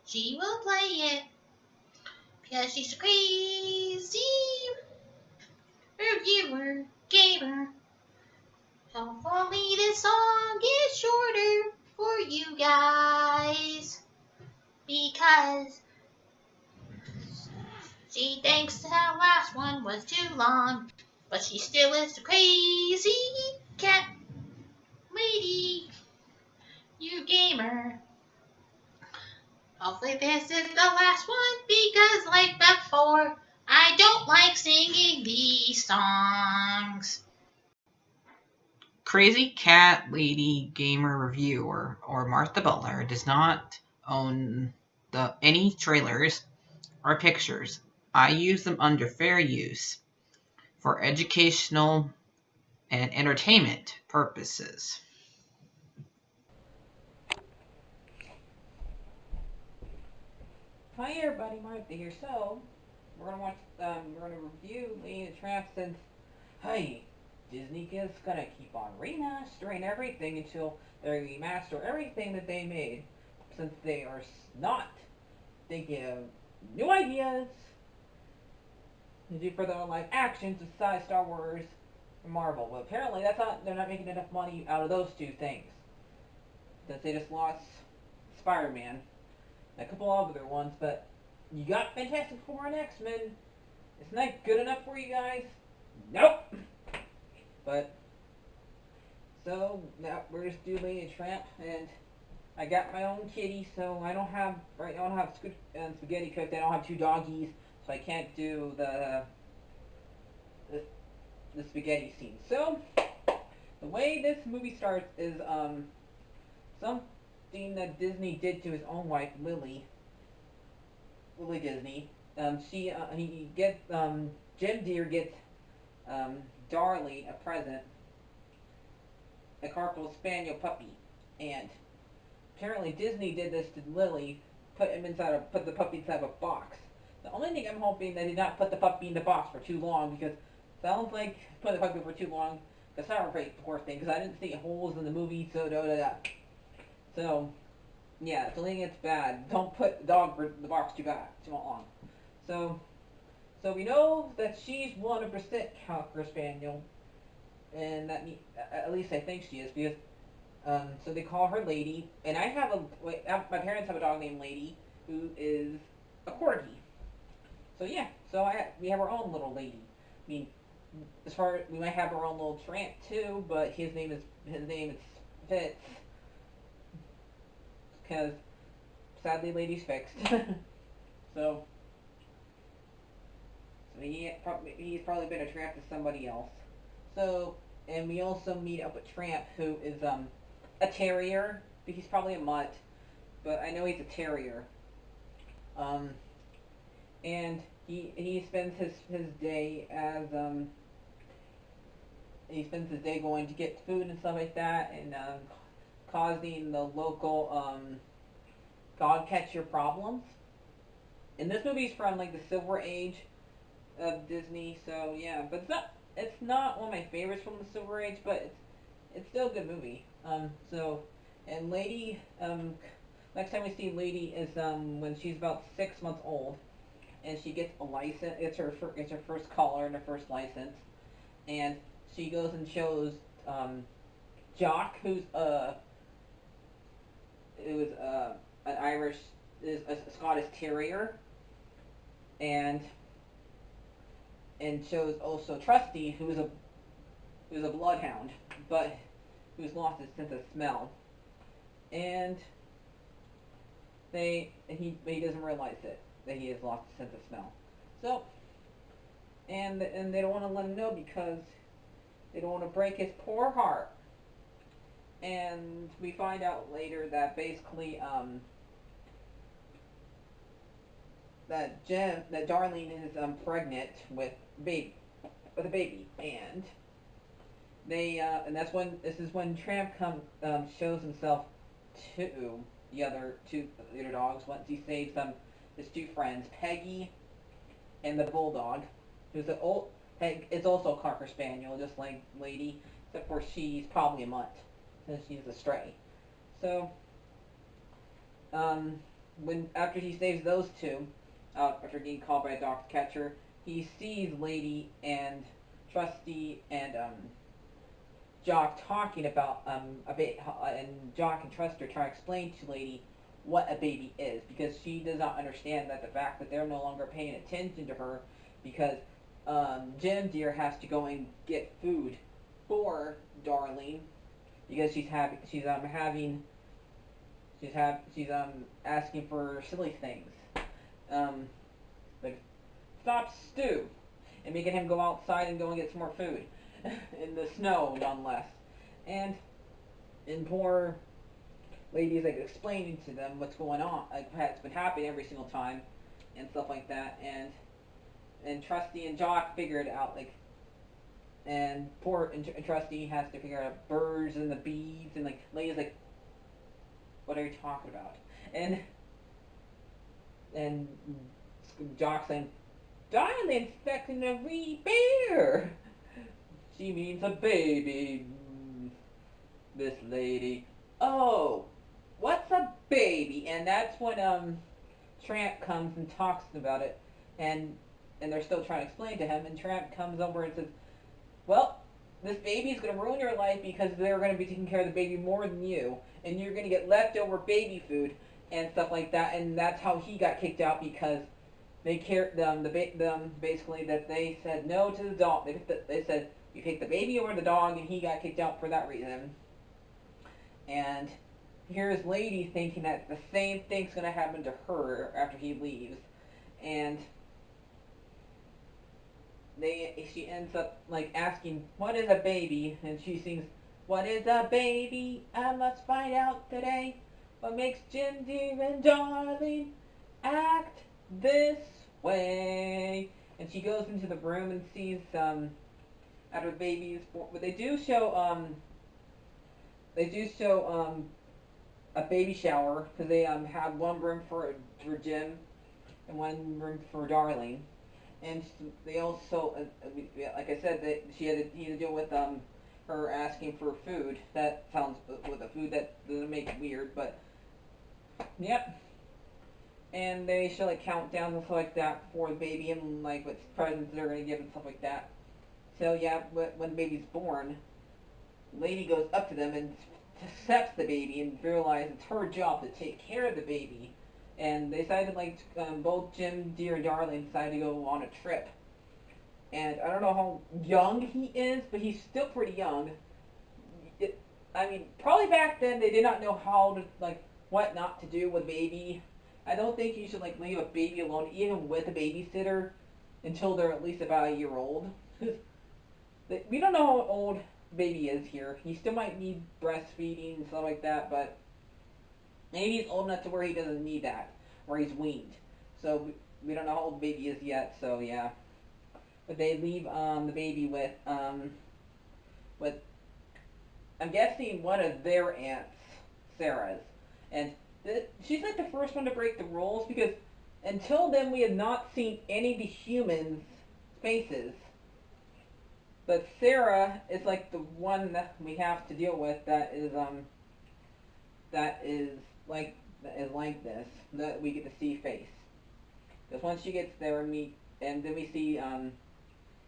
She will play it because she's a crazy reviewer gamer. Hopefully this song is shorter for you guys because she thinks the last one was too long, but she still is a crazy cat lady, you gamer. Hopefully this is the last one because like before, I don't like singing these songs. Crazy Cat Lady Gamer Reviewer or Martha Butler does not own any trailers or pictures. I use them under fair use for educational and entertainment purposes. Hi everybody, Martha here. So, we're gonna review Lady and the Tramp since, hey, Disney is gonna keep on remastering everything until they remaster everything that they made. Since they are not, they give new ideas to do for their live actions besides Star Wars and Marvel. But apparently they're not making enough money out of those two things. Since they just lost Spider-Man, a couple of other ones, but you got Fantastic Four and X-Men. Isn't that good enough for you guys? Nope. But so now we're just doing Lady and Tramp, and I got my own kitty, so I don't have spaghetti cooked. I don't have two doggies, so I can't do the, the spaghetti scene. So the way this movie starts is something that Disney did to his own wife Lily Disney. He gets Jim Deere gets Darlie a present, a Carpal Spaniel puppy, and apparently Disney did this to Lily, put the puppy inside of a box. The only thing I'm hoping they did not put the puppy in the box for too long because it sounds like putting the puppy for too long. That's not a very poor thing because I didn't see holes in the movie, so da da da. So yeah, so I think it's bad. Don't put the dog in the box too long. So we know that she's 100% Cocker Spaniel, and at least I think she is because so they call her Lady, and my parents have a dog named Lady who is a corgi. So yeah, we have our own little Lady. I mean, we might have our own little tramp too, but his name is Fitz because sadly Lady's fixed. so he's probably been a tramp to somebody else. So, and we also meet up with Tramp, who is a terrier. He's probably a mutt, but I know he's a terrier. Um, and he spends his day as he spends his day going to get food and stuff like that, and causing the local dog catcher problems. And this movie's from like the Silver Age of Disney, so yeah, but it's not one of my favorites from the Silver Age, but it's still a good movie. And Lady, next time we see Lady is when she's about 6 months old, and she gets a license. It's her first collar and her first license, and she goes and shows Jock, who was an Irish, is a Scottish Terrier, and shows also Trusty, who's a bloodhound, but who's lost his sense of smell, and he doesn't realize it that he has lost his sense of smell. So and they don't want to let him know because they don't want to break his poor heart. And we find out later that basically that Darlene is pregnant with a baby, and this is when Tramp shows himself to the other dogs once he saves his two friends, Peggy and the bulldog, who's an old Peg is also a Cocker Spaniel, just like Lady, except for she's probably a mutt since she's a stray. So um after he saves those two, after getting called by a dog catcher, he sees Lady and Trusty and Jock talking about and Jock and Trusty are trying to explain to Lady what a baby is, because she does not understand that the fact that they're no longer paying attention to her because Jim Deer has to go and get food for Darling because she's asking for silly things, like stop stew, and making him go outside and go and get some more food in the snow, nonetheless, and poor Lady's like explaining to them what's going on, like what's been happening every single time, and stuff like that, and Trusty and Jock figure it out, like, and Trusty has to figure out birds and the bees, and like Lady's like, what are you talking about? And Jock saying, Darling's expecting a wee bear. She means a baby. This lady. Oh, what's a baby? And that's when Tramp comes and talks about it, and they're still trying to explain to him. And Tramp comes over and says, well, this baby's going to ruin your life because they're going to be taking care of the baby more than you, and you're going to get leftover baby food and stuff like that. And that's how he got kicked out, because they basically that they said no to the dog. They said we picked the baby over the dog, and he got kicked out for that reason. And here's Lady thinking that the same thing's going to happen to her after he leaves, and she ends up like asking, what is a baby? And she sings, what is a baby? I must find out today. What makes Jim Deer and Darling act this way? And she goes into the room and sees after the baby is born. But they do show a baby shower, because they have one room for Jim and one room for Darling. And they also, like I said, he had to deal with her asking for food. That sounds with a food that doesn't make it weird, but yep. And they show like countdowns and stuff like that for the baby, and like what presents they're gonna give and stuff like that. So yeah, when the baby's born, Lady goes up to them and accepts the baby and realizes it's her job to take care of the baby. And they decided, like, both Jim Deer and Darling decided to go on a trip. And I don't know how young he is, but he's still pretty young. I mean, probably back then they did not know how to, like, what not to do with a baby. I don't think you should, like, leave a baby alone, even with a babysitter, until they're at least about a year old. We don't know how old baby is here. He still might need breastfeeding and stuff like that, but maybe he's old enough to where he doesn't need that, or he's weaned. So we don't know how old the baby is yet. So yeah, but they leave the baby with I'm guessing one of their aunts, Sarah's, and she's like the first one to break the rules, because until then we had not seen any of the humans' faces. But Sarah is like the one that we have to deal with that is like this, that we get to see face. Because once she gets there, and then we see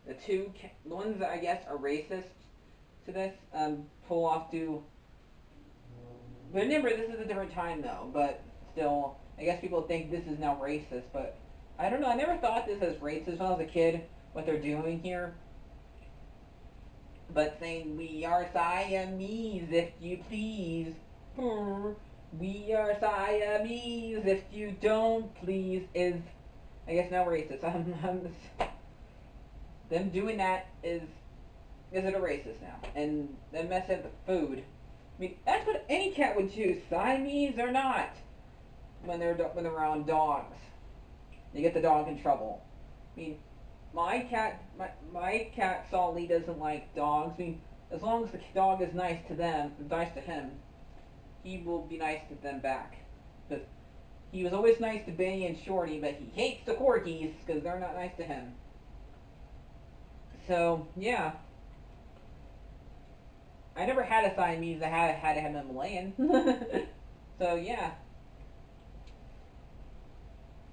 the ones that I guess are racist to this pull off to. But remember, this is a different time though. But still, I guess people think this is now racist. But I don't know. I never thought this as racist when I was a kid. What they're doing here. But saying, we are Siamese, if you please. We are Siamese, if you don't please, is, I guess, now racist. Them doing that is it a racist now? And them messing up the food. I mean, that's what any cat would choose, Siamese or not, when they're around dogs. They get the dog in trouble. I mean, my cat Solly doesn't like dogs. I mean, as long as the dog is nice to him, he will be nice to them back. Because he was always nice to Benny and Shorty, but he hates the corgis because they're not nice to him. So yeah, I never had a Siamese. I had to have them Malayan. So yeah,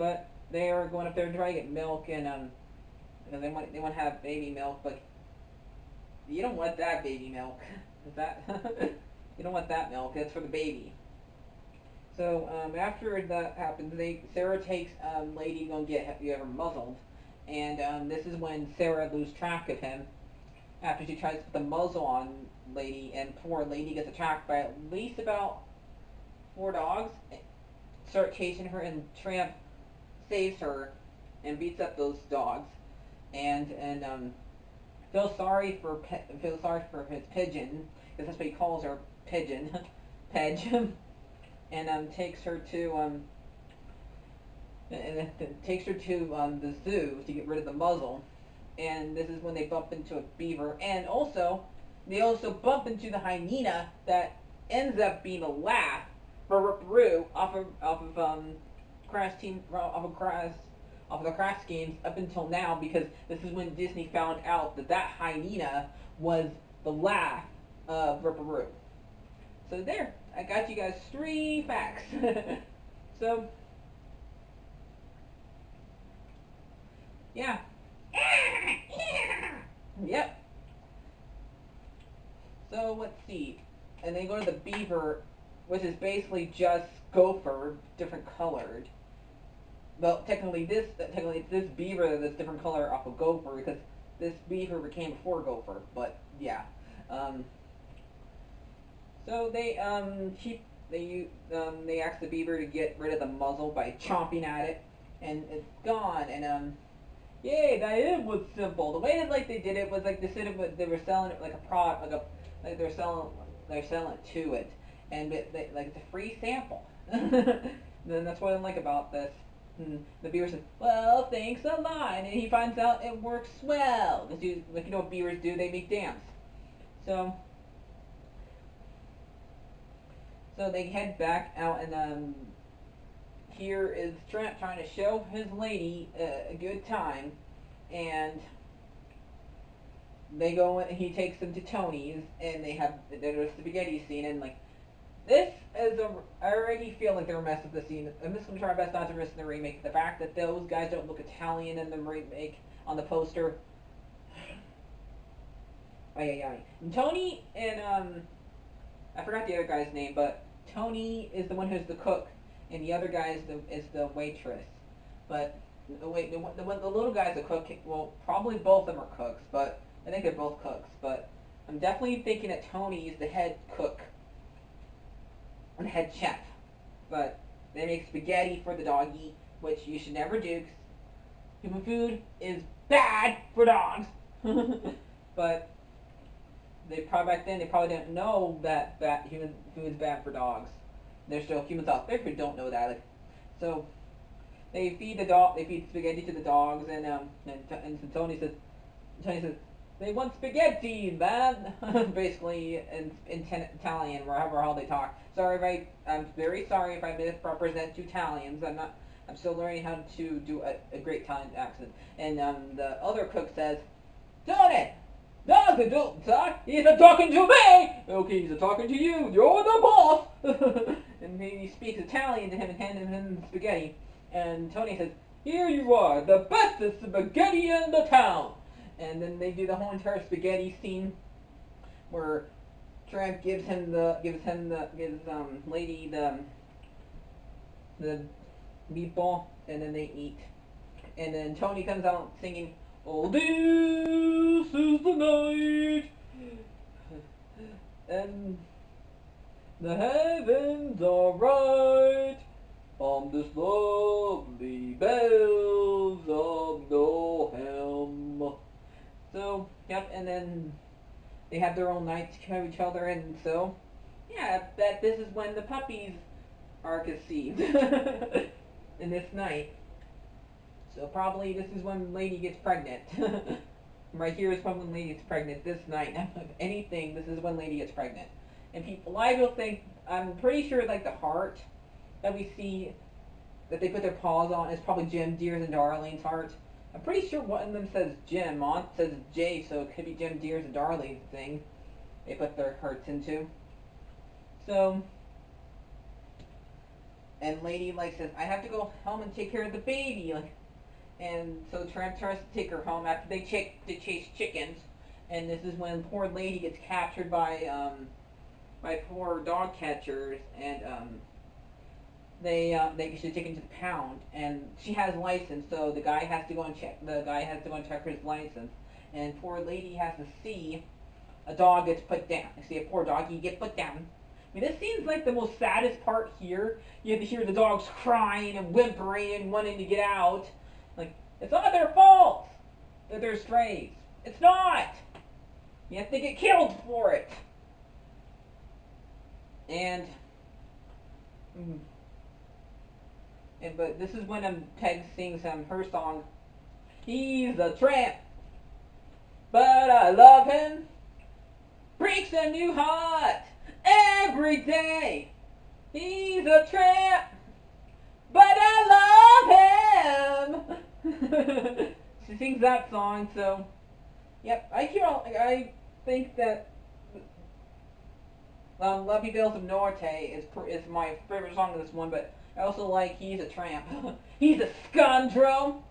but they are going up there to try to get milk, and they want to have baby milk, but you don't want that baby milk. Is that you don't want that milk? That's for the baby. So after that happens, Sarah takes Lady to go and get her muzzled, and this is when Sarah loses track of him after she tries to put the muzzle on Lady, and poor Lady gets attacked by at least about 4 dogs. Start chasing her, and Tramp saves her and beats up those dogs, and feels sorry for his pigeon, because that's what he calls her, pigeon, Pedge, and takes her to the zoo to get rid of the muzzle. And this is when they bump into a beaver, and they also bump into the hyena that ends up being a laugh for Ripperoo off of the Crash games up until now, because this is when Disney found out that hyena was the laugh of Ripperoo. So there, I got you guys 3 facts. So yeah. Yep. So let's see. And they go to the beaver, which is basically just gopher, different colored. Well, technically it's this beaver that's different color off of gopher, because this beaver became before gopher. But yeah. So they ask the beaver to get rid of the muzzle by chomping at it, and it's gone. And yay, that was simple. The way that they did it was they were selling it like a product, like they're selling it to it, and it's a free sample. Then that's what I like about this. And the beaver says, "Well, thanks a lot," and he finds out it works well. Because you know what beavers do? They make dams. So they head back out, and here is Tramp trying to show his lady a good time, and they go. He takes them to Tony's, and there's a spaghetti scene, and this is I already feel like they're a mess with the scene. I'm just gonna try my best not to risk the remake. The fact that those guys don't look Italian in the remake on the poster. And Tony and I forgot the other guy's name, but Tony is the one who's the cook, and the other guy is the waitress. But the little guy's a cook. Well, probably both of them are cooks, but I think they're both cooks. But I'm definitely thinking that Tony is the head cook and head chef. But they make spaghetti for the doggy, which you should never do, 'cause human food is bad for dogs. But back then they probably didn't know that human food is bad for dogs. There's still humans out there who don't know that. So they feed spaghetti to the dogs, and so Tony says, "They want spaghetti, man." Basically in Italian, wherever how they talk. I'm very sorry if I misrepresent Italians. I'm still learning how to do a great Italian accent. And the other cook says, "Tony, dogs don't talk. He's not talking to me. Okay, he's not talking to you. You're the boss." And he speaks Italian to him and hands him spaghetti. And Tony says, "Here you are, the best spaghetti in the town." And then they do the whole entire spaghetti scene where Tramp gives Lady the meatball, and then they eat. And then Tony comes out singing, "Oh, this is the night, and the heavens are right on this lovely bells of Nohem." So, yep, and then they have their own night to kill each other, and so, yeah, this is when the puppies are conceived in this night. So probably this is when Lady gets pregnant. Right here is when Lady gets pregnant this night. If anything, this is when Lady gets pregnant. And I'm pretty sure the heart that we see that they put their paws on is probably Jim Deere's and Darlene's heart. I'm pretty sure one of them says Jim, on says J, so it could be Jim Deere's and Darlene's thing they put their hearts into. So and Lady like says, I have to go home and take care of the baby. Like, and so Tramp tries to take her home after they chase chickens. And this is when poor Lady gets captured by poor dog catchers, and she's taken to the pound, and she has a license, so the guy has to go and check. The guy has to go and check her license, and poor Lady has to see a dog gets put down. You see a poor doggy get put down. I mean, this seems like the most saddest part here. You have to hear the dogs crying and whimpering and wanting to get out. Like, it's not their fault that they're strays. It's not. Yet they get killed for it. And but this is when Peg sings her song. He's a tramp, but I love him. Breaks a new heart every day. He's a tramp, but I love him. She sings that song, so yep. I think that Lovey Bills of Norte is my favorite song of this one, but I also like He's a Tramp. He's a scoundrel.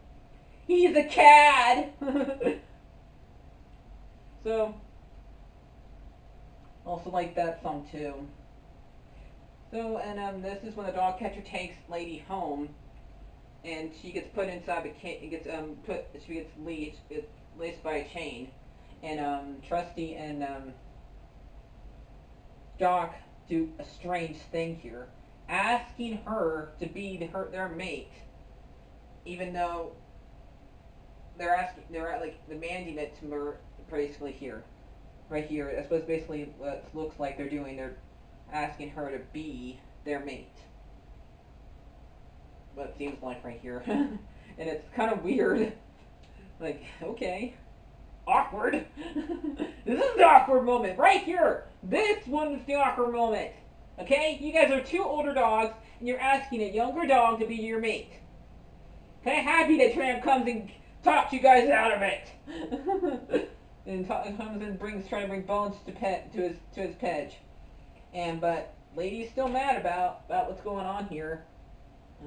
He's a cad. So, also like that song too. So, and this is when the dog catcher takes Lady home, and she gets put inside the she gets laced by a chain, and Trusty and Doc do a strange thing here, asking her to be their mate, even though they're demanding it to her basically here, right here. That's what basically what it looks like they're doing. They're asking her to be their mate. What it seems like right here, and it's kind of weird. Like, okay. Awkward. This is the awkward moment right here. This one is the awkward moment. Okay? You guys are two older dogs, and you're asking a younger dog to be your mate. Kind of happy that Tramp comes and talks you guys out of it. And comes and trying to bring Bones to his pedge. But Lady's still mad about what's going on here.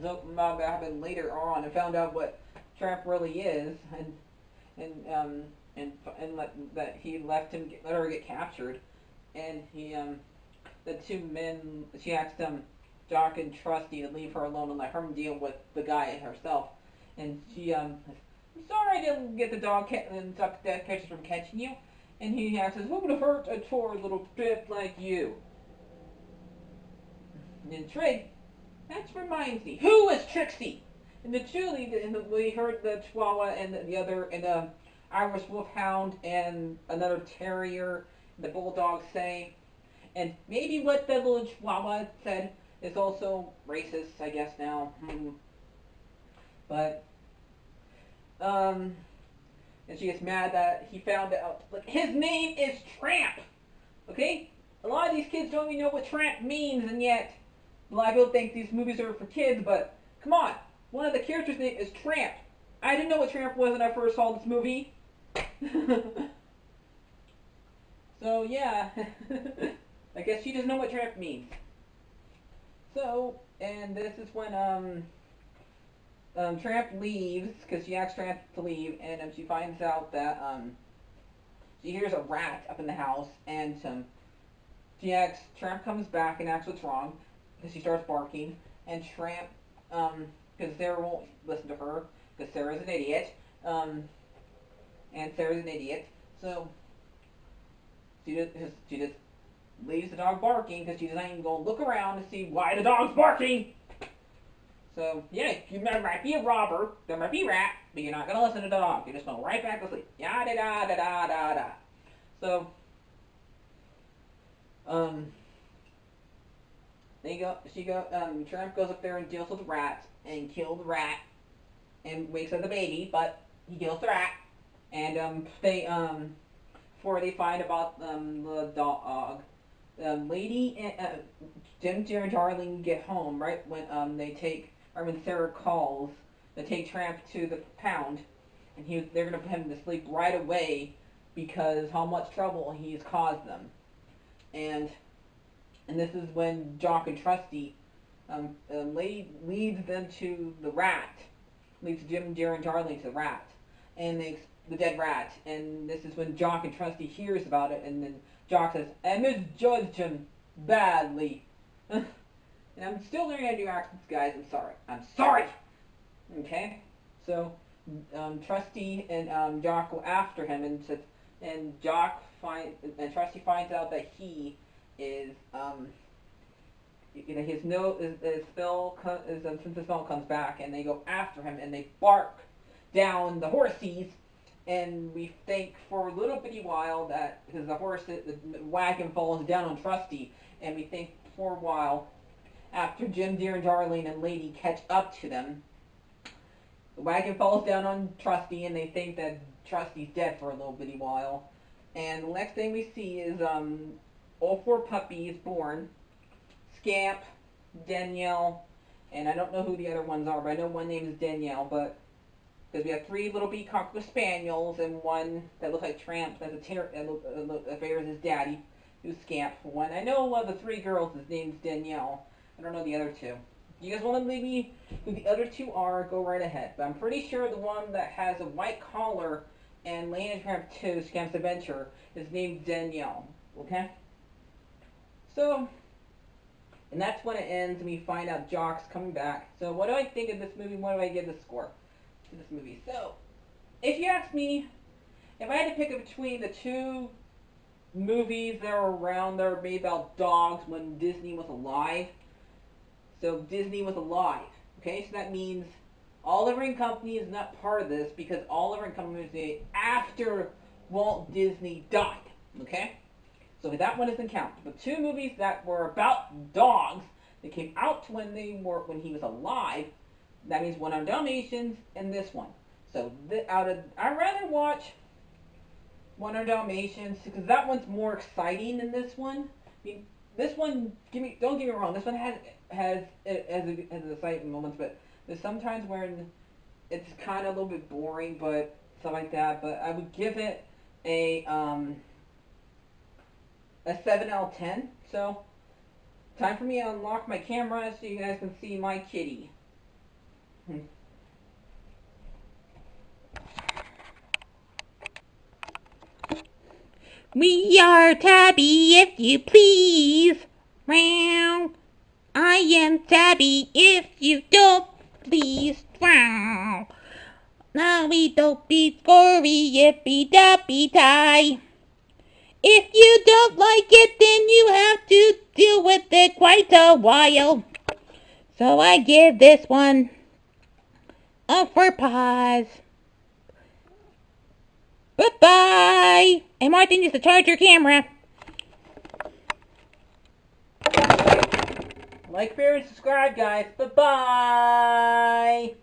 So about what happened later on, and found out what Tramp really is, and that he let her get captured, and the two men, she asked Doc and Trusty to leave her alone and let her deal with the guy herself, and she I'm sorry I didn't get the dog catchers from catching you, and he says, who would have hurt a poor little bit like you? And Trig, that reminds me, who is Trixie? And we heard the Chihuahua and the other, and the Irish Wolfhound and another Terrier, the Bulldog say, and maybe what the little Chihuahua said is also racist, I guess now. But and she gets mad that he found out, like, his name is Tramp. Okay, a lot of these kids don't even know what Tramp means, and yet a lot of people think these movies are for kids. But come on, one of the characters' name is Tramp. I didn't know what Tramp was when I first saw this movie. So yeah, I guess she doesn't know what Tramp means. So, and this is when Tramp leaves, because she asks Tramp to leave, and she finds out that she hears a rat up in the house, and Tramp comes back and asks what's wrong, because she starts barking, and Tramp, because Sarah won't listen to her, because Sarah's an idiot, and Sarah's an idiot, so she just leaves the dog barking, because she's not even going to look around to see why the dog's barking. So, yeah, you might be a robber, there might be a rat, but you're not going to listen to the dog. You're just going right back to sleep. Yada da da da da da. So, Tramp goes up there and deals with the rat, and kills the rat, and wakes up the baby, but he kills the rat. And, before they find about, the dog, Lady and, Jim, Dear, and Darling get home, right, when, when Sarah calls to take Tramp to the pound, and they're going to put him to sleep right away because how much trouble he's caused them. And this is when Jock and Trusty Lady leads them to the rat. Leads Jim, Deer, and Darling to the rat, and the dead rat. And this is when Jock and Trusty hears about it, and then Jock says, "I misjudged him badly." And I'm still learning how to do accents, guys. I'm sorry. I'm sorry. Okay. So Trusty and Jock go after him, and Trusty finds out that he is his nose, his spell, since the spell comes back, and they go after him, and they bark down the horses, and we think for a little bitty while that, because the wagon falls down on Trusty, and we think for a while, after Jim, Deer, and Darlene and Lady catch up to them, the wagon falls down on Trusty, and they think that Trusty's dead for a little bitty while, and the next thing we see is all 4 puppies born. Scamp, Danielle, and I don't know who the other ones are, but I know one name is Danielle, but because we have 3 little peacock with spaniels and one that looks like Tramp, that's that bears his daddy, who's Scamp. One I know one of the 3 girls, his name's Danielle. I don't know the other 2. If you guys want to leave me who the other 2 are, go right ahead. But I'm pretty sure the one that has a white collar and Lady and the Tramp 2, Scamp's Adventure, is named Danielle. Okay? So, and that's when it ends, and we find out Jock's coming back. So what do I think of this movie? What do I give the score to this movie? So, if you ask me, if I had to pick between the 2 movies that are around that are made about dogs when Disney was alive, so Disney was alive, okay? So that means Oliver and Company is not part of this, because Oliver and Company was made after Walt Disney died, okay? So that one doesn't count. But 2 movies that were about dogs that came out when he was alive, that means 100 Dalmatians and this one. So I'd rather watch 100 Dalmatians because that one's more exciting than this one. I mean, this one, don't get me wrong, this one has exciting moments, but there's sometimes where it's kind of a little bit boring, but stuff like that. But I would give it a 7 out of 10. So, time for me to unlock my camera so you guys can see my kitty. We are Tabby, if you please. Wow. I am Tabby, if you don't please. Wow. Now we don't be gory, yippee dappy tie. If you don't like it, then you have to deal with it quite a while. So I give this one a 4 paws. Bye-bye. And Martin needs to charge your camera. Like, share, and subscribe, guys. Bye-bye.